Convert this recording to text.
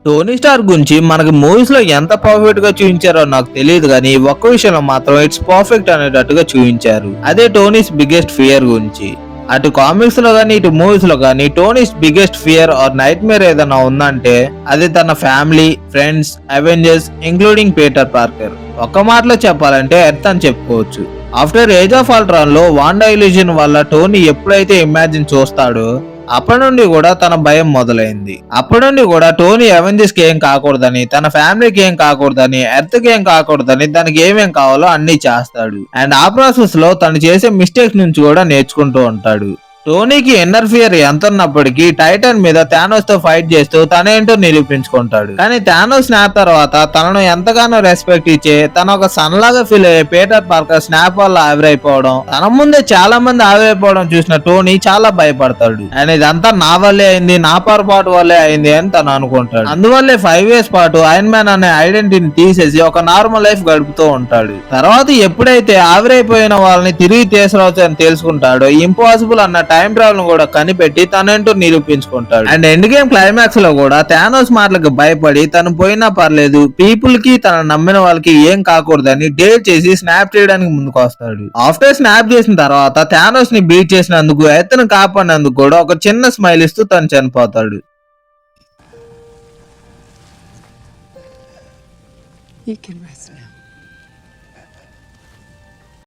Tony star గురించి మనకి movies లో ఎంత పర్ఫెక్ట్ గా చూపించారో నాకు తెలియదు కానీ ఒక్క విషయంలో మాత్రం ఇట్స్ పర్ఫెక్ట్ అనేటట్టుగా చూపించారు. అదే టోనీస్ బిగ్గెస్ట్ ఫియర్ గురించి. అటు కామిక్స్ లో గానీ ఇటు మూవీస్ లో గానీ Tony's biggest fear are nightmare ఏదైనా ఉందంటే అది తన family, friends, Avengers including Peter Parker. ఒక్క మాటలో చెప్పాలంటే ఎర్త్ అని చెప్పుకోవచ్చు. ఆఫ్టర్ ఏజ్ ఆఫ్ అల్ట్రాన్ లో వాండా ఇల్యూజన్ వల్ల టోనీ ఎప్పుడైతే ఇమాజిన్ చూస్తాడో అప్పటి నుండి కూడా తన భయం మొదలైంది. అప్పటి నుండి కూడా టోనీ అవెంజర్స్ కి ఏం కాకూడదని, తన ఫ్యామిలీకి ఏం కాకూడదని, ఎర్త్ కి ఏం కాకూడదని దానికి ఏమేం కావాలో అన్ని చేస్తాడు. అండ్ ఆ ప్రాసెస్ లో తను చేసే మిస్టేక్స్ నుంచి కూడా నేర్చుకుంటూ ఉంటాడు. టోనీకి ఇన్నర్ ఫియర్ ఎంత ఉన్నప్పటికీ టైటన్ మీద థానోస్ తో ఫైట్ చేస్తూ తనేంటో నిరూపించుకుంటాడు. కానీ థానోస్ స్నాప్ తర్వాత తనను ఎంతగానో రెస్పెక్ట్ ఇచ్చే తన ఒక సన్ లాగా ఫీల్ అయ్యే పీటర్ పార్కర్ స్నాప్ వల్ల ఆవిరైపోవడం, తన ముందే చాలా మంది ఆవిరైపోవడం చూసిన టోనీ చాలా భయపడతాడు. అండ్ ఇదంతా నా వల్లే అయింది, నా పొరపాటు వల్లే అయింది అని తను అనుకుంటాడు. అందువల్లే 5 years పాటు ఐరన్ మ్యాన్ అనే ఐడెంటిటీని తీసేసి ఒక నార్మల్ లైఫ్ గడుపుతూ ఉంటాడు. తర్వాత ఎప్పుడైతే ఆవిరైపోయిన వాళ్ళని తిరిగి తీసుకురావచ్చు అని తెలుసుకుంటాడో ఇంపాసిబుల్ అన్న టైం ట్రావెల్ కూడా కనిపెట్టి తనంటూ నిరూపించుకుంటాడు. అండ్ ఎండ్ గేమ్ క్లైమాక్స్ లో కూడా థానోస్ మాటలకు భయపడి తను పోయినా పర్లేదు, పీపుల్ కి తన నమ్మిన వాళ్ళకి ఏం కాకూడదని డేర్ చేసి స్నాప్ చేయడానికి ముందుకు వస్తాడు. ఆఫ్టర్ స్నాప్ చేసిన తర్వాత థానోస్ ని బీట్ చేసినందుకు, ఎత్తును కాపాడినందుకు కూడా ఒక చిన్న స్మైల్ ఇస్తూ తను చనిపోతాడు. You can rest.